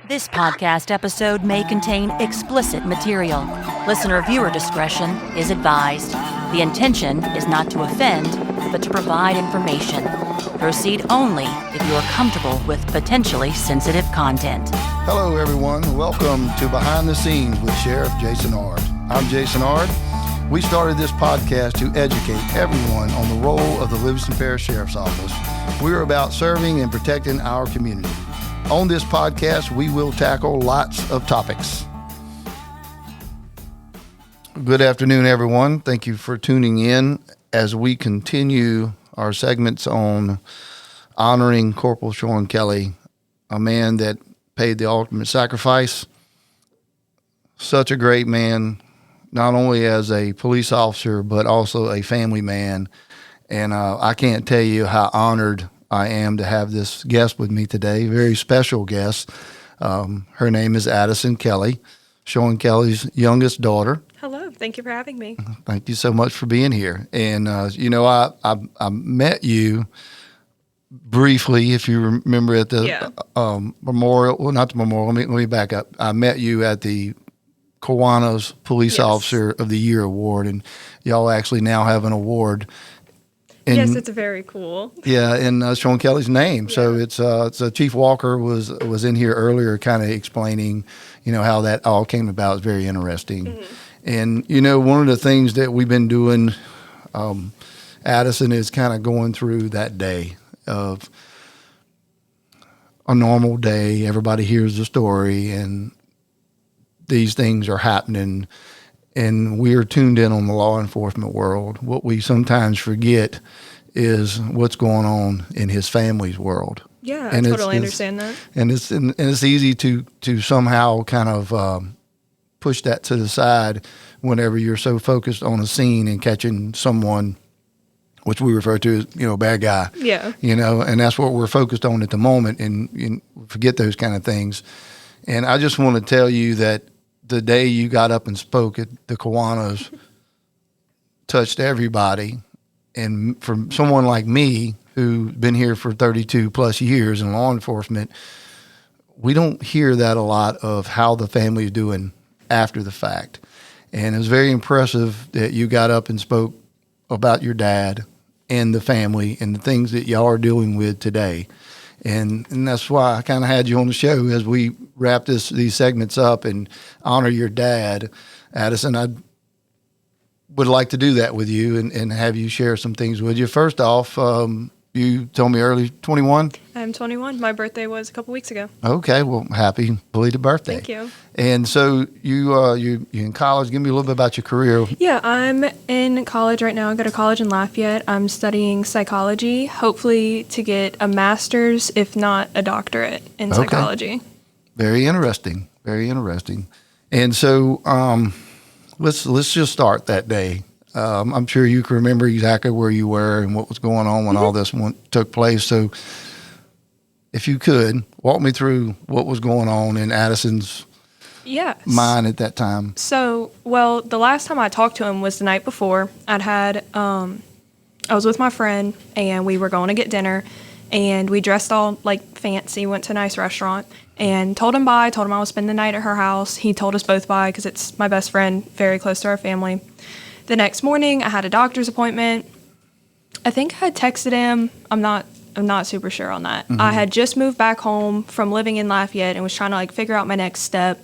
This podcast episode may contain explicit material. Listener viewer discretion is advised. The intention is not to offend, but to provide information. Proceed only if you are comfortable with potentially sensitive content. Hello, everyone. Welcome to Behind the Scenes with Sheriff Jason Ard. I'm Jason Ard. We started this podcast to educate everyone on the role of the Livingston Parish Sheriff's Office. We're about serving and protecting our community. On this podcast, we will tackle lots of topics. Good afternoon, everyone. Thank you for tuning in as we continue our segments on honoring Corporal Shawn Kelly, a man that paid the ultimate sacrifice. Such a great man, not only as a police officer, but also a family man. And I can't tell you how honored I am to have this guest with me today, very special guest. Her name is Addison Kelly, Shawn Kelly's youngest daughter. Hello, thank you for having me. Thank you so much for being here. And, I met you briefly, if you remember, at the memorial. Well, not the memorial. Let me back up. I met you at the Kiwanis Police Officer of the Year Award, and y'all actually now have an award. Yes, it's very cool. Yeah, in Shawn Kelly's name. Yeah. So it's Chief Walker was in here earlier, kind of explaining, how that all came about. It's very interesting. Mm-hmm. And one of the things that we've been doing, Addison, is kind of going through that day of a normal day. Everybody hears the story, and these things are happening. And we are tuned in on the law enforcement world. What we sometimes forget is what's going on in his family's world. Yeah, I totally understand that. And it's easy to somehow kind of push that to the side whenever you're so focused on a scene and catching someone, which we refer to as a bad guy. Yeah. And that's what we're focused on at the moment, and forget those kind of things. And I just want to tell you that the day you got up and spoke at the Kiwanis touched everybody. And for someone like me, who's been here for 32 plus years in law enforcement, we don't hear that a lot of how the family is doing after the fact. And it was very impressive that you got up and spoke about your dad and the family and the things that y'all are dealing with today. And that's why I kind of had you on the show as we wrap these segments up and honor your dad. Addison, I would like to do that with you and have you share some things with you. First off, you told me early 21? I'm 21. My birthday was a couple weeks ago. Okay, well, happy belated birthday. Thank you. And so you're in college. Give me a little bit about your career. Yeah, I'm in college right now. I go to college in Lafayette. I'm studying psychology, hopefully to get a master's, if not a doctorate in psychology. Very interesting. Very interesting. And so let's just start that day. I'm sure you can remember exactly where you were and what was going on when all this took place. So if you could, walk me through what was going on in Addison's mind at that time. So, the last time I talked to him was the night before. I was with my friend, and we were going to get dinner, and we dressed all, fancy, went to a nice restaurant, and told him bye, told him I would spend the night at her house. He told us both bye because it's my best friend, very close to our family. The next morning, I had a doctor's appointment. I think I had texted him. I'm not super sure on that. Mm-hmm. I had just moved back home from living in Lafayette and was trying to figure out my next step.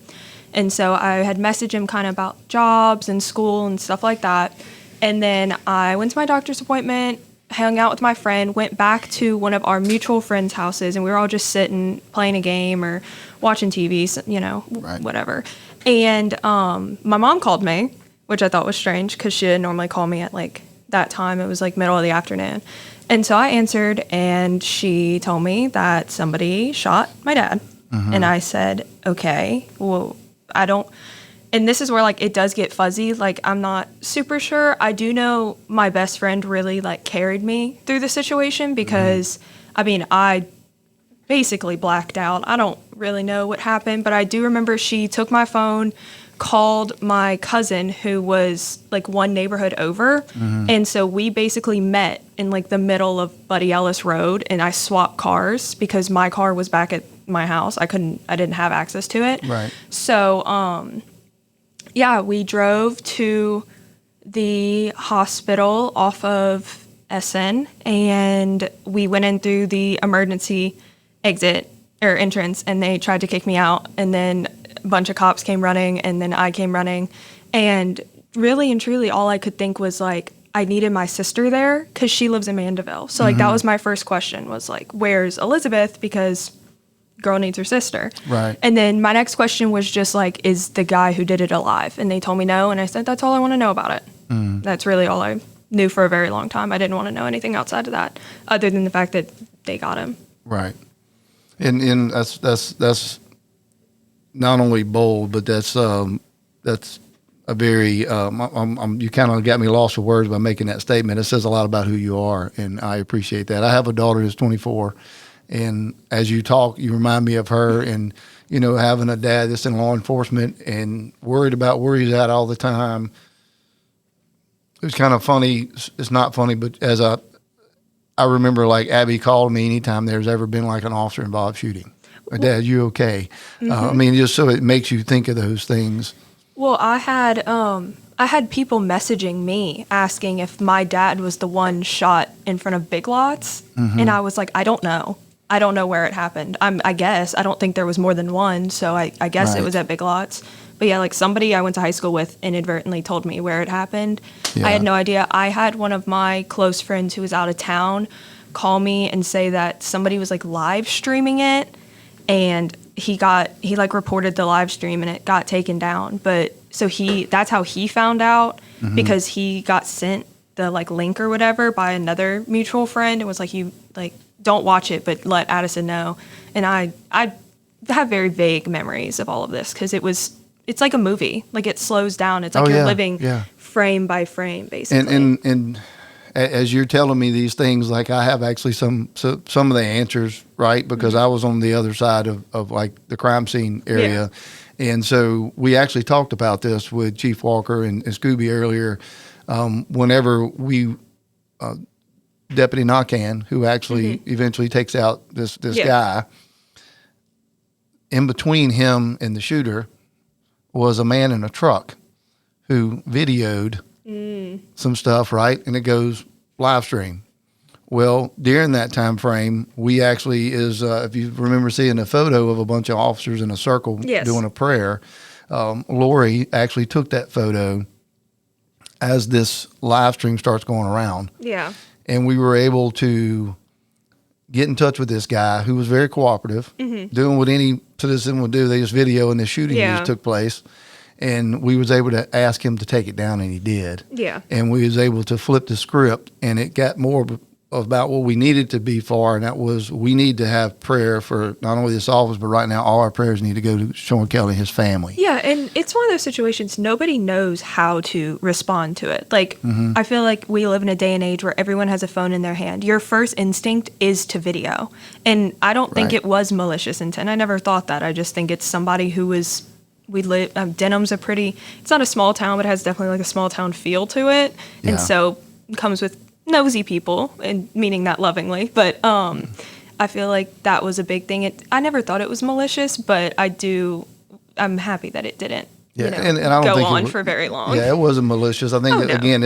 And so I had messaged him kind of about jobs and school and stuff like that. And then I went to my doctor's appointment, hung out with my friend, went back to one of our mutual friends' houses, and we were all just sitting, playing a game or watching TV, whatever. And my mom called me, which I thought was strange because she didn't normally call me at that time. It was middle of the afternoon. And so I answered, and she told me that somebody shot my dad. Mm-hmm. And I said, okay, well, I don't, and this is where it does get fuzzy. I'm not super sure. I do know my best friend really carried me through the situation because, I basically blacked out. I don't really know what happened, but I do remember she took my phone, called my cousin who was one neighborhood over. Mm-hmm. And so we basically met in the middle of Buddy Ellis Road, and I swapped cars because my car was back at my house. I didn't have access to it. Right. So, yeah, we drove to the hospital off of SN, and we went in through the emergency exit or entrance, and they tried to kick me out, and then a bunch of cops came running, and then I came running, and really and truly all I could think was like, I needed my sister there because she lives in Mandeville. So like that was my first question, was like, where's Elizabeth? Because girl needs her sister. Right. And then my next question was just like, is the guy who did it alive? And they told me no, and I said, that's all I want to know about it. That's really all I knew for a very long time. I didn't want to know anything outside of that, other than the fact that they got him. Right. And that's not only bold, but that's a very you kind of got me lost for words by making that statement. It says a lot about who you are, and I appreciate that. I have a daughter who's 24, and as you talk, you remind me of her, and you know, having a dad that's in law enforcement and worried about where he's at all the time. It was kind of funny. It's not funny, but as I remember, like Abby called me anytime there's ever been like an officer involved shooting. Dad, you okay? I mean, just so it makes you think of those things. Well, I had people messaging me asking if my dad was the one shot in front of Big Lots, and I was like, I don't know. I don't know where it happened. I guess I don't think there was more than one, so I guess Right. it was at Big Lots. But yeah, like somebody I went to high school with inadvertently told me where it happened. Yeah. I had no idea. I had one of my close friends who was out of town call me and say that somebody was like live streaming it, and he like reported the live stream and it got taken down. But so that's how he found out, because he got sent the like link or whatever by another mutual friend and was like, you like don't watch it, but let Addison know. And I have very vague memories of all of this because it's like a movie. Like it slows down. It's like you're living frame by frame, basically. And as you're telling me these things, like I have actually some of the answers, right? Because I was on the other side of like the crime scene area. Yeah. And so we actually talked about this with Chief Walker and Scooby earlier. Whenever we, Deputy Nakan, who actually eventually takes out this guy, in between him and the shooter was a man in a truck who videoed some stuff, right? And it goes live stream. Well, during that time frame, we actually if you remember seeing a photo of a bunch of officers in a circle doing a prayer, Lori actually took that photo as this live stream starts going around. Yeah. And we were able to get in touch with this guy who was very cooperative, doing what any citizen would do. They just video and the shooting just took place. And we was able to ask him to take it down, and he did. Yeah. And we was able to flip the script, and it got more about what we needed to be for, and that was we need to have prayer for not only this office, but right now all our prayers need to go to Shawn Kelly and his family. Yeah, and it's one of those situations nobody knows how to respond to it. Like, I feel like we live in a day and age where everyone has a phone in their hand. Your first instinct is to video. And I don't think it was malicious intent. I never thought that. I just think it's somebody who was... Denham's it's not a small town, but it has definitely like a small town feel to it. Yeah. And so it comes with nosy people, and meaning that lovingly. But I feel like that was a big thing. I never thought it was malicious, but I'm happy that it didn't and I don't go on for very long. Yeah, it wasn't malicious. I think, again,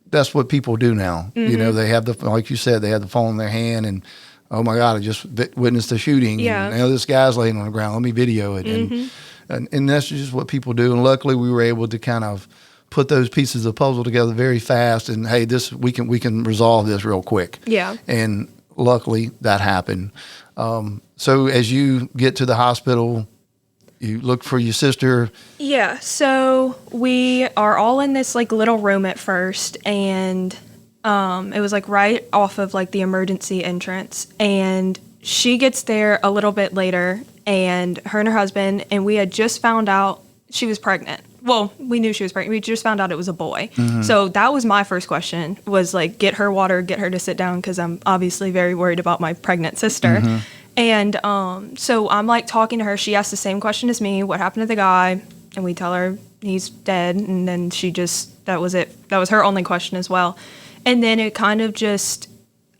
that's what people do now. You know, they have like you said, they have the phone in their hand, and oh my God, I just witnessed a shooting. Yeah. And, this guy's laying on the ground. Let me video it. And that's just what people do. And luckily, we were able to kind of put those pieces of the puzzle together very fast. And hey, we can resolve this real quick. Yeah. And luckily, that happened. So as you get to the hospital, you look for your sister. Yeah. So we are all in this like little room at first, and it was like right off of like the emergency entrance, and she gets there a little bit later, and her and her husband, and we had just found out she was pregnant. Well, we knew she was pregnant. We just found out it was a boy. So that was my first question, was like, get her water, get her to sit down, because I'm obviously very worried about my pregnant sister. And so I'm like talking to her. She asked the same question as me, what happened to the guy? And we tell her he's dead. And then that was it. That was her only question as well. And then it kind of just...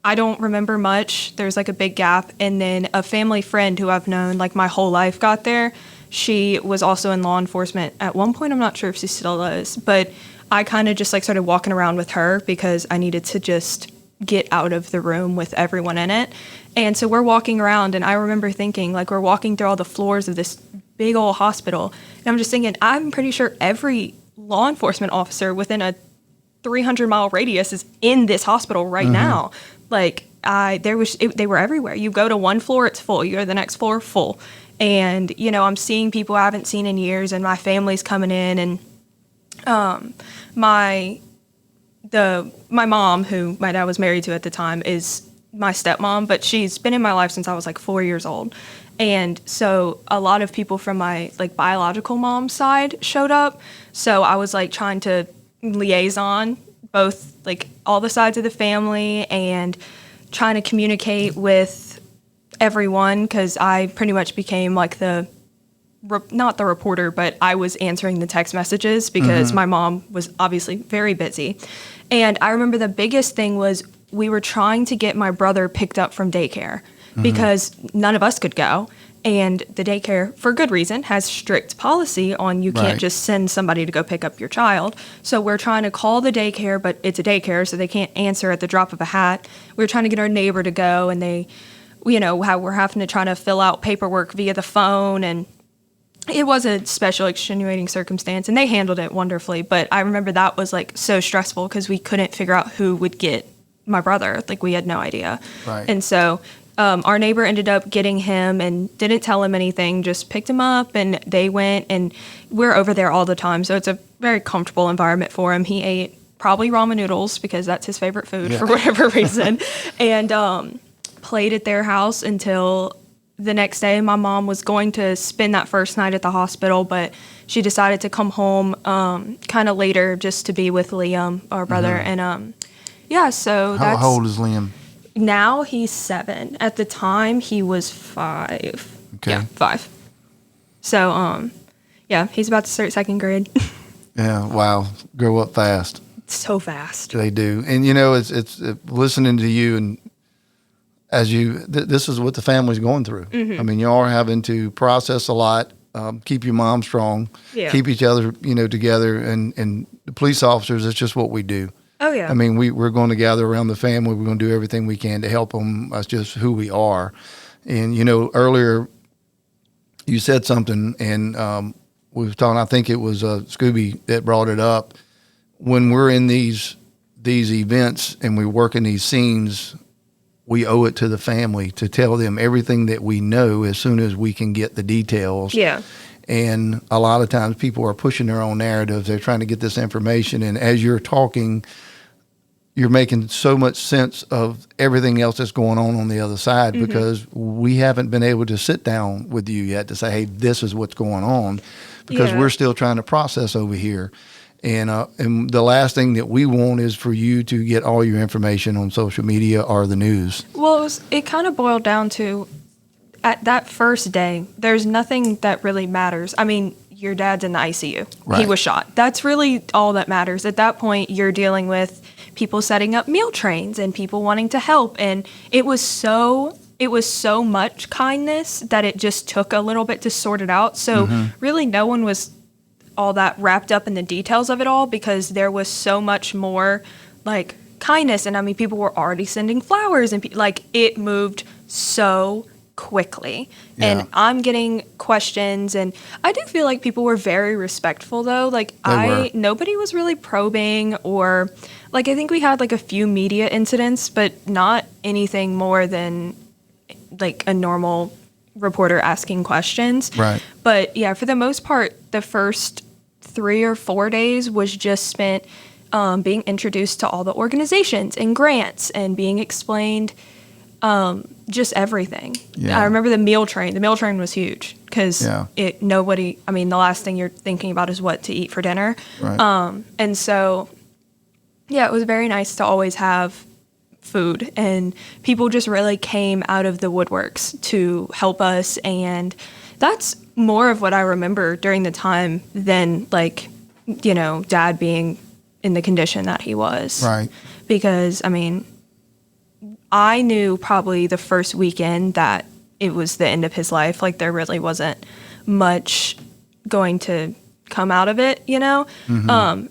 I don't remember much. There's like a big gap. And then a family friend who I've known like my whole life got there. She was also in law enforcement at one point. I'm not sure if she still is, but I kind of just like started walking around with her because I needed to just get out of the room with everyone in it. And so we're walking around, and I remember thinking, like, we're walking through all the floors of this big old hospital. And I'm just thinking, I'm pretty sure every law enforcement officer within a 300-mile radius is in this hospital right now. Like, they were everywhere. You go to one floor, it's full. You go to the next floor, full. And, you know, I'm seeing people I haven't seen in years, and my family's coming in, and my mom, who my dad was married to at the time, is my stepmom, but she's been in my life since I was like 4 years old. And so a lot of people from my like biological mom's side showed up. So I was like trying to liaison both like all the sides of the family and trying to communicate with everyone, because I pretty much became like not the reporter, but I was answering the text messages because my mom was obviously very busy. And I remember the biggest thing was we were trying to get my brother picked up from daycare because none of us could go. And the daycare, for good reason, has strict policy on you can't just send somebody to go pick up your child. So we're trying to call the daycare, but it's a daycare, so they can't answer at the drop of a hat. We were trying to get our neighbor to go, and they, you know, how we're having to try to fill out paperwork via the phone, and it was a special extenuating circumstance, and they handled it wonderfully. But I remember that was like so stressful because we couldn't figure out who would get my brother. Like, we had no idea. Right. And so our neighbor ended up getting him and didn't tell him anything, just picked him up, and they went, and we're over there all the time. So it's a very comfortable environment for him. He ate probably ramen noodles because that's his favorite food for whatever reason, and played at their house until the next day. My mom was going to spend that first night at the hospital, but she decided to come home kind of later just to be with Liam, our brother. And so How old is Liam? Now he's 7. At the time, he was 5. Okay. Yeah, 5. So, he's about to start 2nd grade. Yeah, wow. Grow up fast. So fast. They do. And, you know, it's listening to you, and as this is what the family's going through. I mean, you are having to process a lot, keep your mom strong, keep each other, you know, together. And the police officers, it's just what we do. Oh, yeah. I mean, we're going to gather around the family. We're going to do everything we can to help them. That's just who we are. And, you know, earlier you said something, and we were talking, I think it was Scooby that brought it up. When we're in these events and we work in these scenes, we owe it to the family to tell them everything that we know as soon as we can get the details. Yeah. And a lot of times people are pushing their own narratives. They're trying to get this information. And as you're talking, you're making so much sense of everything else that's going on the other side, because we haven't been able to sit down with you yet to say, hey, this is what's going on, because we're still trying to process over here. And the last thing that we want is for you to get all your information on social media or the news. Well, it kind of boiled down to, at that first day, there's nothing that really matters. I mean, your dad's in the ICU. Right. He was shot. That's really all that matters. At that point, you're dealing with people setting up meal trains and people wanting to help. And it was so much kindness that it just took a little bit to sort it out. So really no one was all that wrapped up in the details of it all, because there was so much more like kindness. And I mean, people were already sending flowers, and like, it moved so quickly. And I'm getting questions, and I do feel like people were very respectful though. Like, nobody was really probing, or like, I think we had like a few media incidents, but not anything more than like a normal reporter asking questions. Right. But yeah, for the most part, the first 3 or 4 days was just spent being introduced to all the organizations and grants and being explained just everything. I remember the meal train. The meal train was huge because the last thing you're thinking about is what to eat for dinner. Right. And so, it was very nice to always have food, and people just really came out of the woodworks to help us. And that's more of what I remember during the time than, like, you know, Dad being in the condition that he was. Right. Because, I mean, I knew probably the first weekend that it was the end of his life. Like, there really wasn't much going to come out of it, you know?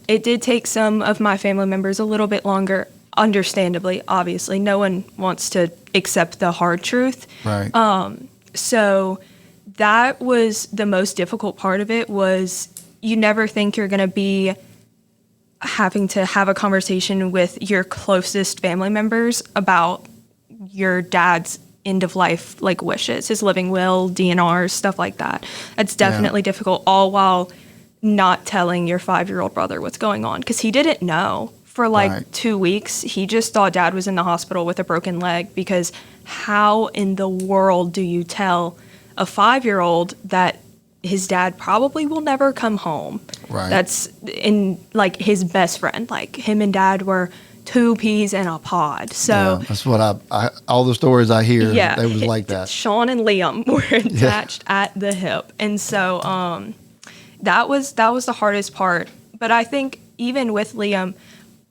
It did take some of my family members a little bit longer, understandably, obviously. No one wants to accept the hard truth. Right. So that was the most difficult part of it, was you never think you're going to be having to have a conversation with your closest family members about your dad's end of life, like, wishes, his living will, DNRs, stuff like that. It's definitely difficult, all while not telling your 5-year-old brother what's going on, because he didn't know. For like 2 weeks, he just thought dad was in the hospital with a broken leg, because how in the world do you tell a 5-year-old that his dad probably will never come home? Right. That's in, like, his best friend. Like, him and dad were 2 peas in a pod. So that's what I all the stories I hear, they was like that. Shawn and Liam were attached at the hip. And so that was the hardest part. But I think even with Liam,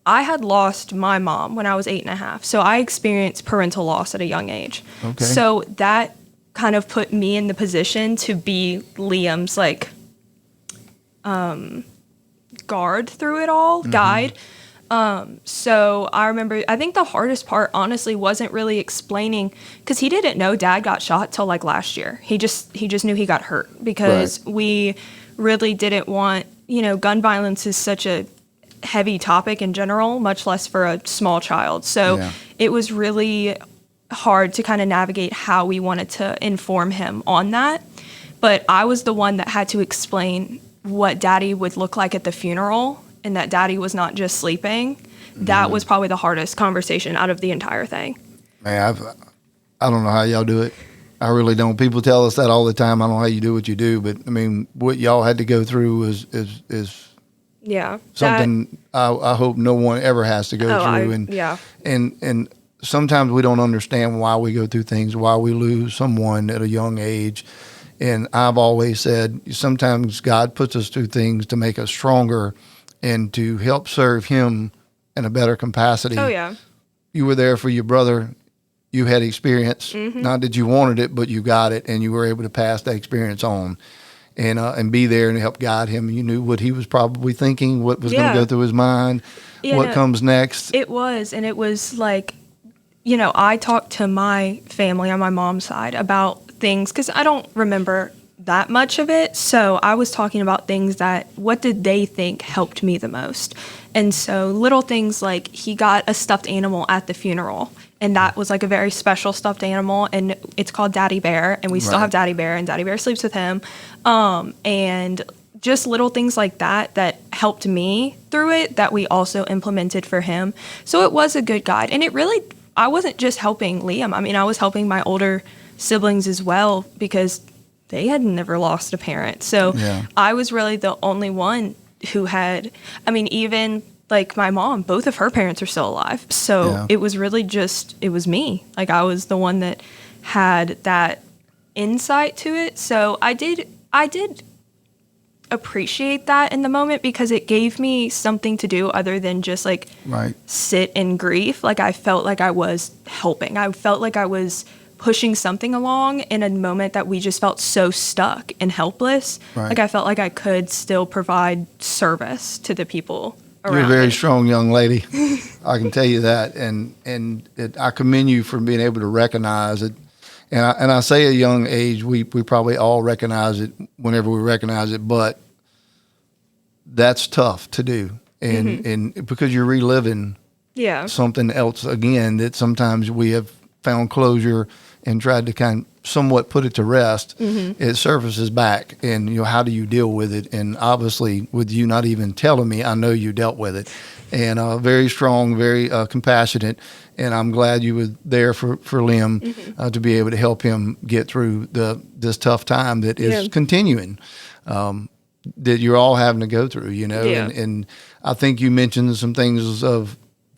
I had lost my mom when I was 8.5. So I experienced parental loss at a young age. Okay. So that kind of put me in the position to be Liam's, like, guard through it all, guide. So I remember, I think the hardest part, honestly, wasn't really explaining, because he didn't know dad got shot till, like, last year. He just knew he got hurt, because we really didn't want, you know, gun violence is such a heavy topic in general, much less for a small child. So it was really hard to kind of navigate how we wanted to inform him on that. But I was the one that had to explain what daddy would look like at the funeral, and that daddy was not just sleeping. That was probably the hardest conversation out of the entire thing. Man, I don't know how y'all do it. I really don't. People tell us that all the time. I don't know how you do what you do, but I mean, what y'all had to go through is something I hope no one ever has to go through. And sometimes we don't understand why we go through things, why we lose someone at a young age. And I've always said, sometimes God puts us through things to make us stronger and to help serve him in a better capacity. Oh, yeah. You were there for your brother. You had experience. Not that you wanted it, but you got it, and you were able to pass that experience on and be there and help guide him. You knew what he was probably thinking, what was going to go through his mind, what comes next. It was, and it was like, you know, I talked to my family on my mom's side about things, because I don't remember that much of it. So I was talking about things that, what did they think helped me the most? And so little things like, he got a stuffed animal at the funeral, and that was like a very special stuffed animal, and it's called Daddy Bear, and we still have Daddy Bear, and Daddy Bear sleeps with him. And just little things like that helped me through it, that we also implemented for him. So it was a good guide. And it really, I wasn't just helping Liam. I mean, I was helping my older siblings as well, because they had never lost a parent. So I was really the only one who had, I mean, even like my mom, both of her parents are still alive. So it was really just, it was me. Like, I was the one that had that insight to it. So I did appreciate that in the moment, because it gave me something to do other than just like sit in grief. Like, I felt like I was helping. I felt like I was pushing something along in a moment that we just felt so stuck and helpless. Like, I felt like I could still provide service to the people around You're a very me. strong young lady. I can tell you that. And I commend you for being able to recognize it. And I say at a young age, we probably all recognize it whenever we recognize it, but that's tough to do. And because you're reliving something else again, that sometimes we have found closure and tried to kind of somewhat put it to rest, it surfaces back. And, you know, how do you deal with it? And obviously, with you not even telling me, I know you dealt with it. And very strong, very compassionate. And I'm glad you were there for Liam to be able to help him get through this tough time that is continuing, that you're all having to go through, you know. And I think you mentioned some things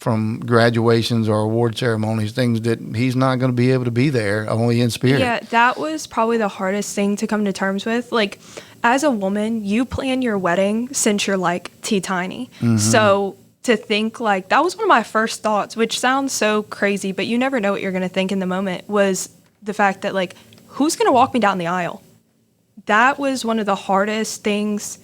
from graduations or award ceremonies, things that he's not going to be able to be there, only in spirit. Yeah, that was probably the hardest thing to come to terms with. Like, as a woman, you plan your wedding since you're like teeny-tiny. So to think like that was one of my first thoughts, which sounds so crazy, but you never know what you're going to think in the moment, was the fact that like, who's going to walk me down the aisle? That was one of the hardest things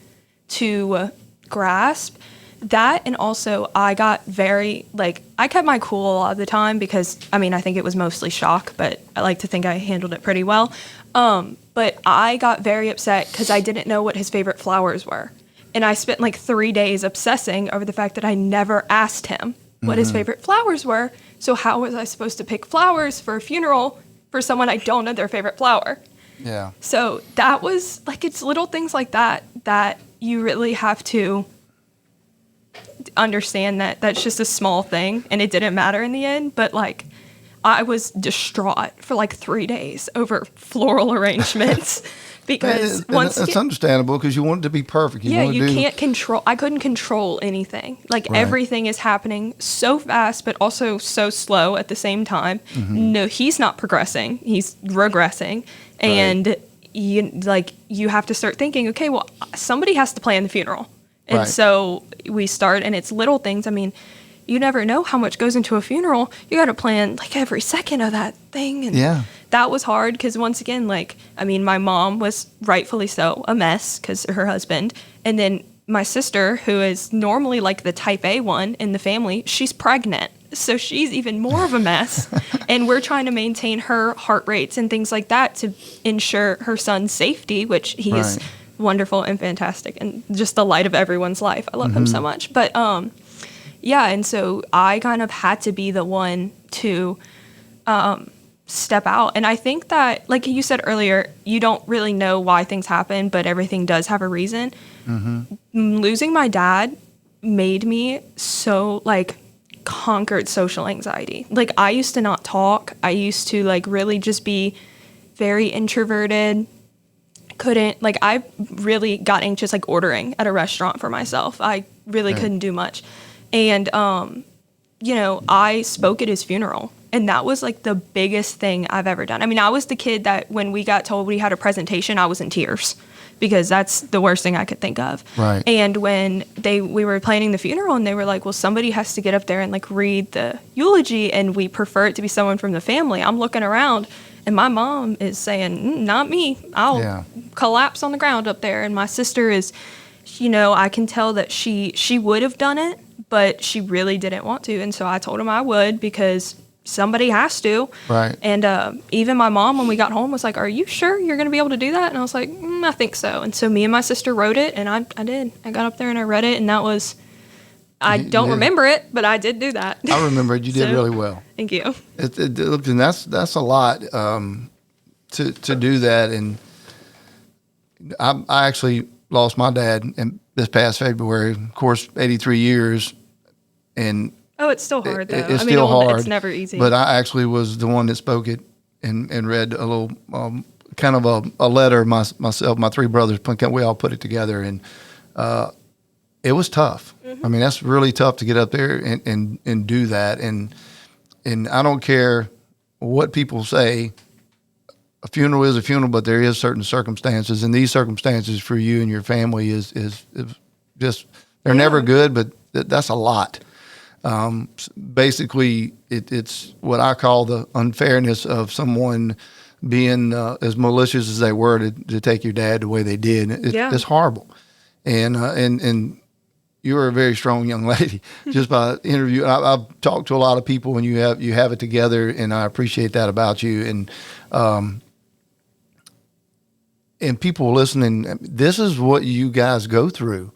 to grasp. That, and also I got very, like, I kept my cool a lot of the time because, I mean, I think it was mostly shock, but I like to think I handled it pretty well. But I got very upset because I didn't know what his favorite flowers were. And I spent like 3 days obsessing over the fact that I never asked him what his favorite flowers were. So how was I supposed to pick flowers for a funeral for someone I don't know their favorite flower? Yeah. So that was like, it's little things like that that you really have to understand that that's just a small thing and it didn't matter in the end. But like, I was distraught for like 3 days over floral arrangements because it's understandable because you want it to be perfect. You can't control. I couldn't control anything. Like everything is happening so fast, but also so slow at the same time. No, he's not progressing. He's regressing. And you have to start thinking, okay, well, somebody has to plan the funeral. And so we start, and it's little things. I mean, you never know how much goes into a funeral. You got to plan like every second of that thing. And that was hard because once again, like, I mean, my mom was rightfully so a mess because her husband. And then my sister, who is normally like the type A one in the family, she's pregnant. So she's even more of a mess. And we're trying to maintain her heart rates and things like that to ensure her son's safety, which he is wonderful and fantastic and just the light of everyone's life. I love him so much. But and so I kind of had to be the one to step out. And I think that, like you said earlier, you don't really know why things happen, but everything does have a reason. Losing my dad made me so, like, conquered social anxiety. Like, I used to not talk. I used to, like, really just be very introverted. I really got anxious, like, ordering at a restaurant for myself. I really couldn't do much. And, I spoke at his funeral, and that was like the biggest thing I've ever done. I mean, I was the kid that when we got told we had a presentation, I was in tears because that's the worst thing I could think of. Right. And when we were planning the funeral and they were like, well, somebody has to get up there and like read the eulogy and we prefer it to be someone from the family. I'm looking around and my mom is saying, not me. I'll collapse on the ground up there. And my sister is, I can tell that she would have done it, but she really didn't want to. And so I told him I would because somebody has to. Right. And even my mom, when we got home, was like, are you sure you're going to be able to do that? And I was like, I think so. And so me and my sister wrote it, and I did. I got up there and I read it, and that was, I don't remember it, but I did do that. I remember it. You did really well. Thank you. And that's a lot to do that. And I actually lost my dad this past February, of course, 83 years. And it's still hard, though. It's still hard. It's never easy. But I actually was the one that spoke it and read a little, kind of a letter. Myself, my three brothers, we all put it together. And it was tough. I mean, that's really tough to get up there and do that. And I don't care what people say. A funeral is a funeral, but there is certain circumstances, and these circumstances for you and your family is just, they're never good, but that's a lot. Basically, it's what I call the unfairness of someone being as malicious as they were to take your dad the way they did. It's horrible. And you're a very strong young lady. Just by interview, I've talked to a lot of people, and you have it together, and I appreciate that about you. And people listening, this is what you guys go through.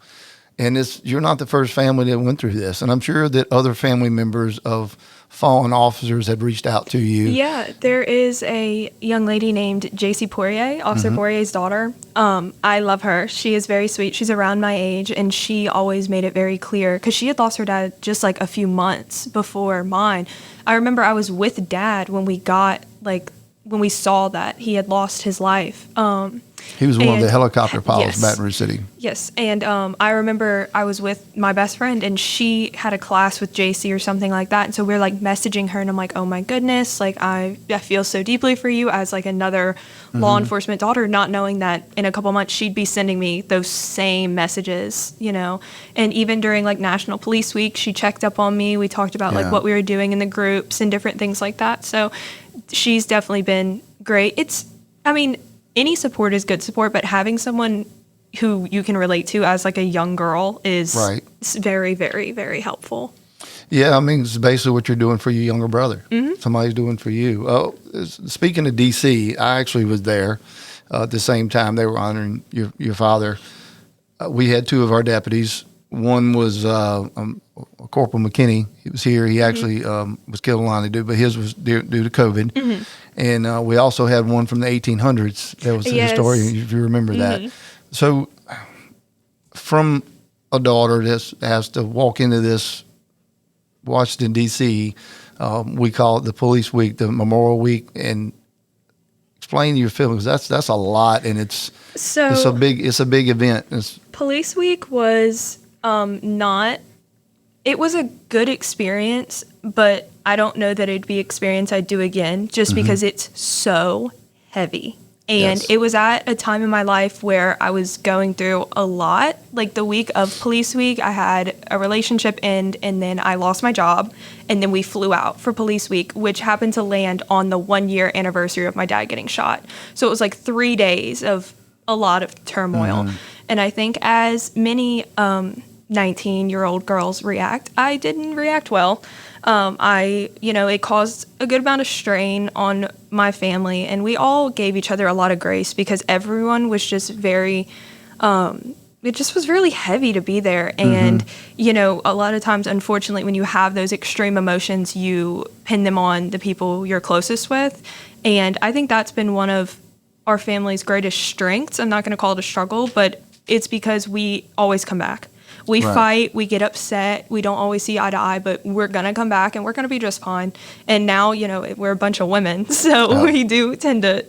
And you're not the first family that went through this. And I'm sure that other family members of fallen officers have reached out to you. Yeah, there is a young lady named J.C. Poirier, Officer Poirier's daughter. I love her. She is very sweet. She's around my age, and she always made it very clear, because she had lost her dad just like a few months before mine. I remember I was with Dad when we saw that he had lost his life. He was one of And- the helicopter pilots in yes. Baton Rouge City. Yes, and I remember I was with my best friend, and she had a class with JC or something like that, and so we were like messaging her, and I'm like, oh my goodness, like I feel so deeply for you as like another law enforcement daughter, not knowing that in a couple months she'd be sending me those same messages, you know. And even during like National Police Week, she checked up on me. We talked about Yeah. like what we were doing in the groups and different things like that. So she's definitely been great. I mean, any support is good support, but having someone who you can relate to as like a young girl is Right. very, very, very helpful. Yeah, I mean, it's basically what you're doing for your younger brother. Somebody's doing for you. Oh, speaking of D.C., I actually was there at the same time they were honoring your father. We had two of our deputies. One was Corporal McKinney. He was here. He actually was killed in line of duty, but his was due to COVID. And we also had one from the 1800s. That was the Yes. historian, if you remember that. So from a daughter that has to walk into this Washington, D.C., we call it the Police Week, the Memorial Week, and explain your feelings. That's a lot, and it's a big event. Police Week was not. It was a good experience, but I don't know that it'd be an experience I'd do again, just because it's so heavy. And Yes. it was at a time in my life where I was going through a lot. Like the week of Police Week, I had a relationship end, and then I lost my job, and then we flew out for Police Week, which happened to land on the 1-year anniversary of my dad getting shot. So it was like 3 days of a lot of turmoil. And I think as many 19-year-old girls react, I didn't react well. It caused a good amount of strain on my family, and we all gave each other a lot of grace because everyone was just very, it just was really heavy to be there. And, a lot of times, unfortunately, when you have those extreme emotions, you pin them on the people you're closest with. And I think that's been one of our family's greatest strengths. I'm not going to call it a struggle, but it's because we always come back. We Right. fight, we get upset, we don't always see eye to eye, but we're going to come back and we're going to be just fine. And now, we're a bunch of women, so we do tend to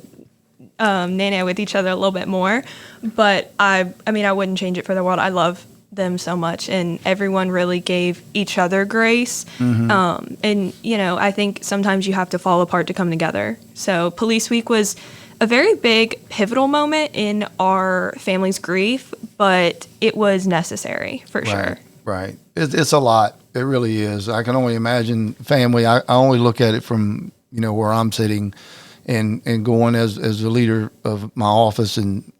nana with each other a little bit more. But I wouldn't change it for the world. I love them so much, and everyone really gave each other grace. I think sometimes you have to fall apart to come together. So Police Week was a very big pivotal moment in our family's grief, but it was necessary for sure. Right. It's a lot. It really is. I can only imagine family. I only look at it from, where I'm sitting and going as the leader of my office and,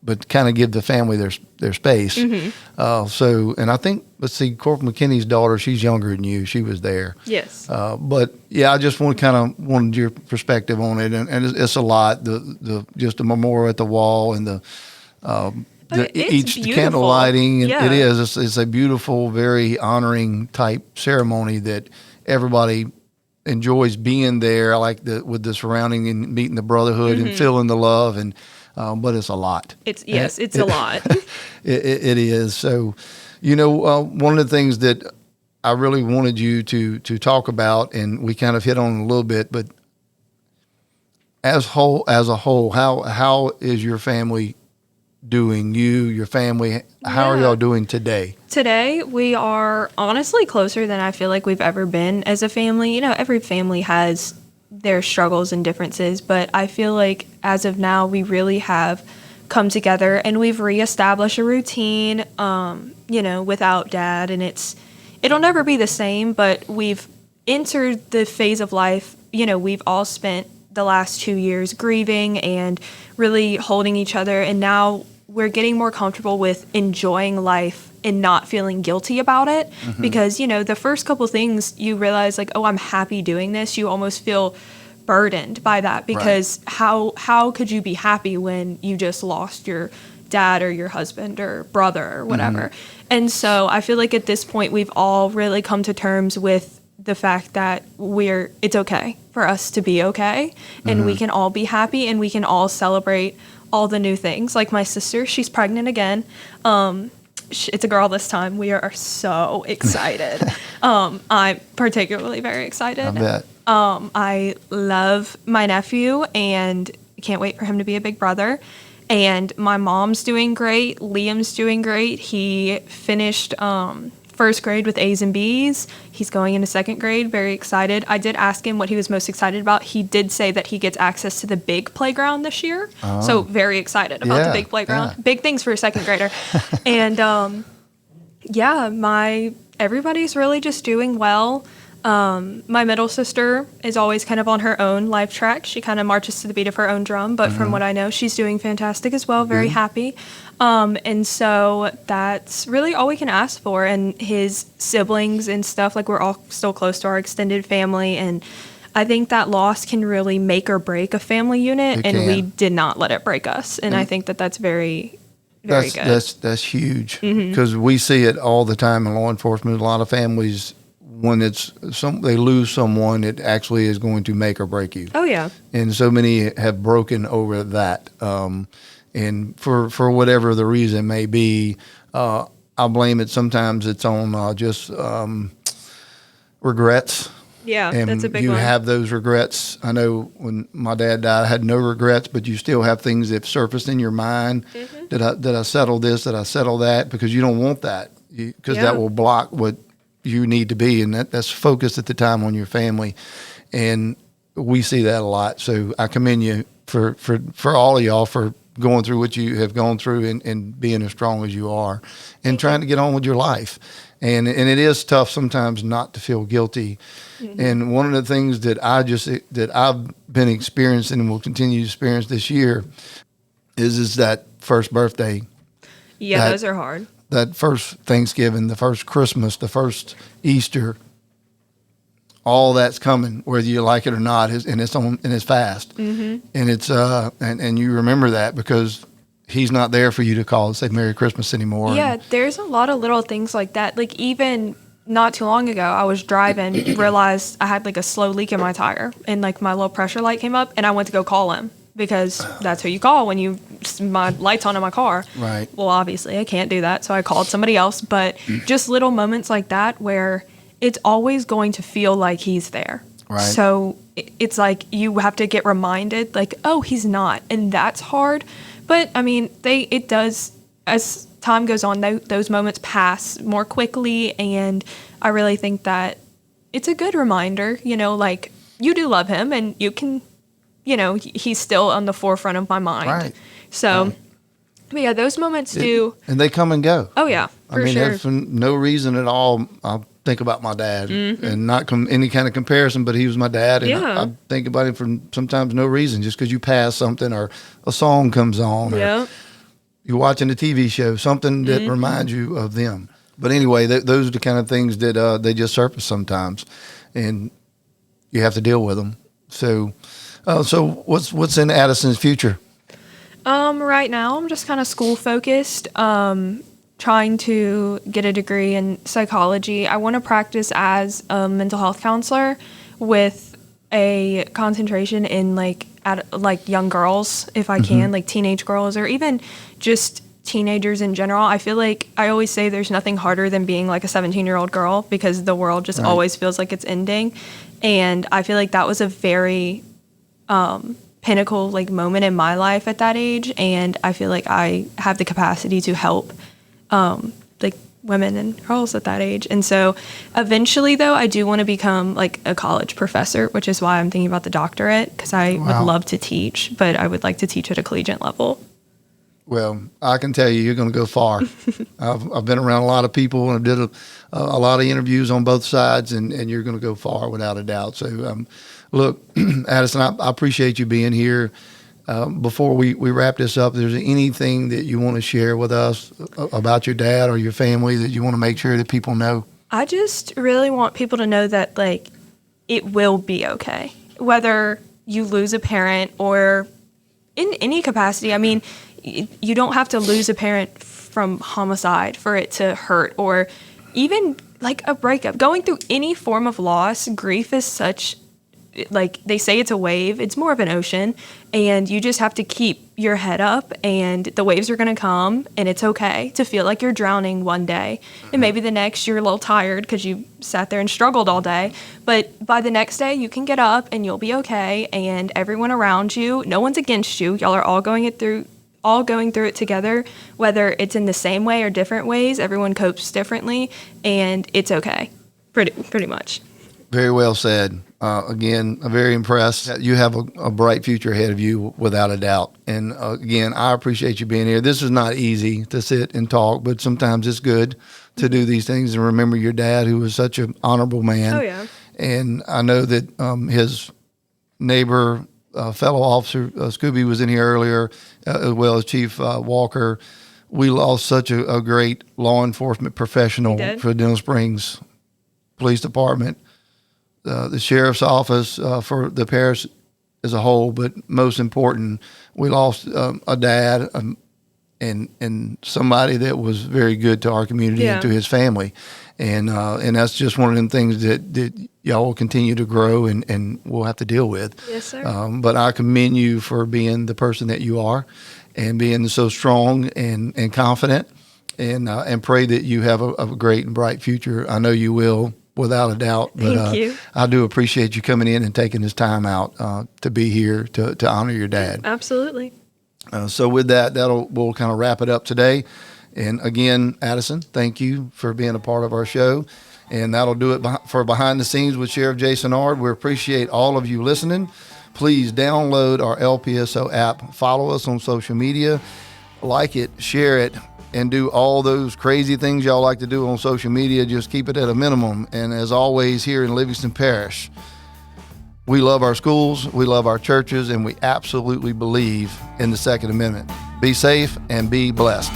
but kind of give the family their space. And I think, let's see, Corporal McKinney's daughter, she's younger than you. She was there. Yes. But yeah, I just wanted your perspective on it. And it's a lot, just the memorial at the wall and the It's the beautiful. candle lighting. And Yeah. it is. It's a beautiful, very honoring type ceremony that everybody enjoys being there, like with the surrounding and meeting the brotherhood and feeling the love. And but it's a lot. It's a lot. It is. So, one of the things that I really wanted you to talk about, and we kind of hit on it a little bit, but as a whole, how is your family doing? Your family, how are Yeah. y'all doing today? Today, we are honestly closer than I feel like we've ever been as a family. Every family has their struggles and differences, but I feel like as of now, we really have come together and we've reestablished a routine, without Dad. And it'll never be the same, but we've entered the phase of life, we've all spent the last 2 years grieving and really holding each other. And now we're getting more comfortable with enjoying life and not feeling guilty about it. Because, the first couple things you realize like, oh, I'm happy doing this. You almost feel burdened by that because how could you be happy when you just lost your dad or your husband or brother or whatever? And so I feel like at this point, we've all really come to terms with the fact that it's okay for us to be okay, and we can all be happy and we can all celebrate all the new things. Like my sister, she's pregnant again. It's a girl this time. We are so excited. I'm particularly very excited. I bet. I love my nephew and can't wait for him to be a big brother. And my mom's doing great. Liam's doing great. He finished first grade with A's and B's. He's going into second grade, very excited. I did ask him what he was most excited about. He did say that he gets access to the big playground this year. So very excited about the big playground. Yeah. Big things for a second grader. And everybody's really just doing well. My middle sister is always kind of on her own life track. She kind of marches to the beat of her own drum, but from what I know, she's doing fantastic as well, very happy. And so that's really all we can ask for. And his siblings and stuff, like we're all still close to our extended family. And I think that loss can really make or break a family unit, and we did not let it break us. And I think that that's very good. That's huge, because we see it all the time in law enforcement. A lot of families, when they lose someone, it actually is going to make or break you. Oh yeah. And so many have broken over that. And for whatever the reason may be, I blame it. Sometimes it's on just regrets. Yeah, And that's a big you one. have those regrets. I know when my dad died, I had no regrets, but you still have things that surfaced in your mind. Did I settle this? Did I settle that? Because you don't want that, because that will block what you need to be, and that's focused at the time on your family. And we see that a lot. So I commend you for all of y'all for going through what you have gone through and being as strong as you are and trying to get on with your life. And it is tough sometimes not to feel guilty. And one of the things that I've been experiencing and will continue to experience this year is that first birthday. Yeah, those are hard. That first Thanksgiving, the first Christmas, the first Easter, all that's coming, whether you like it or not, and it's fast, and it's and you remember that because he's not there for you to call and say Merry Christmas anymore. Yeah, there's a lot of little things like that. Like even not too long ago, I was driving, realized I had like a slow leak in my tire, and like my low pressure light came up, and I went to go call him. Because that's who you call when my light's on in my car. Right. Well, obviously I can't do that, so I called somebody else. But just little moments like that where it's always going to feel like he's there. Right. So it's like you have to get reminded, like, oh, he's not, and that's hard. But I mean, it does, as time goes on, those moments pass more quickly, and I really think that it's a good reminder. Like you do love him, and you can. He's still on the forefront of my mind. Right. So, but yeah, those moments do. And they come and go. Oh, yeah, for sure. For no reason at all, I'll think about my dad and not any kind of comparison, but he was my dad. And I think about him for sometimes no reason, just because you pass something or a song comes on or you're watching a TV show, something that reminds you of them. But anyway, those are the kind of things that they just surface sometimes, and you have to deal with them. So what's in Addison's future? Right now, I'm just kind of school focused, trying to get a degree in psychology. I want to practice as a mental health counselor with a concentration in like young girls, if I can, like teenage girls, or even just teenagers in general. I feel like I always say there's nothing harder than being like a 17-year-old girl, because the world just always feels like it's ending. And I feel like that was a very pinnacle like moment in my life at that age, and I feel like I have the capacity to help like women and girls at that age. And so eventually, though, I do want to become like a college professor, which is why I'm thinking about the doctorate, because I would love to teach, but I would like to teach at a collegiate level. Well, I can tell you're going to go far. I've been around a lot of people and did a lot of interviews on both sides, and you're going to go far without a doubt. So, look, Addison, I appreciate you being here. Before we wrap this up, is there anything that you want to share with us about your dad or your family that you want to make sure that people know? I just really want people to know that, like, it will be okay. Whether you lose a parent or in any capacity. I mean, you don't have to lose a parent from homicide for it to hurt, or even like a breakup. Going through any form of loss, grief is such, like they say it's a wave, it's more of an ocean, and you just have to keep your head up, and the waves are going to come, and it's okay to feel like you're drowning one day, and maybe the next you're a little tired because you sat there and struggled all day, but by the next day you can get up and you'll be okay, and everyone around you, no one's against you, y'all are all going through all going through it together, whether it's in the same way or different ways. Everyone copes differently, and it's okay, pretty much. Very well said. Again, I'm very impressed. You have a bright future ahead of you, without a doubt. And again, I appreciate you being here. This is not easy to sit and talk, but sometimes it's good to do these things and remember your dad, who was such an honorable man. Oh, yeah. And I know that his neighbor, fellow officer, Scooby, was in here earlier, as well as Chief Walker. We lost such a great law enforcement professional for Denham Springs Police Department. The sheriff's office, for the parish as a whole, but most important, we lost a dad and somebody that was very good to our community and to his family, and that's just one of them things that y'all will continue to grow and we'll have to deal with. Yes, sir. But I commend you for being the person that you are, and being so strong and confident, and pray that you have a great and bright future. I know you will, without a doubt. But, Thank you. I do appreciate you coming in and taking this time out to be here to honor your dad. Absolutely. So with that, we'll kind of wrap it up today. And again, Addison, thank you for being a part of our show. And that'll do it for Behind the Scenes with Sheriff Jason Ard. We appreciate all of you listening. Please download our LPSO app. Follow us on social media. Like it, share it, and do all those crazy things y'all like to do on social media. Just keep it at a minimum. And as always, here in Livingston Parish, we love our schools, we love our churches, and we absolutely believe in the Second Amendment. Be safe and be blessed.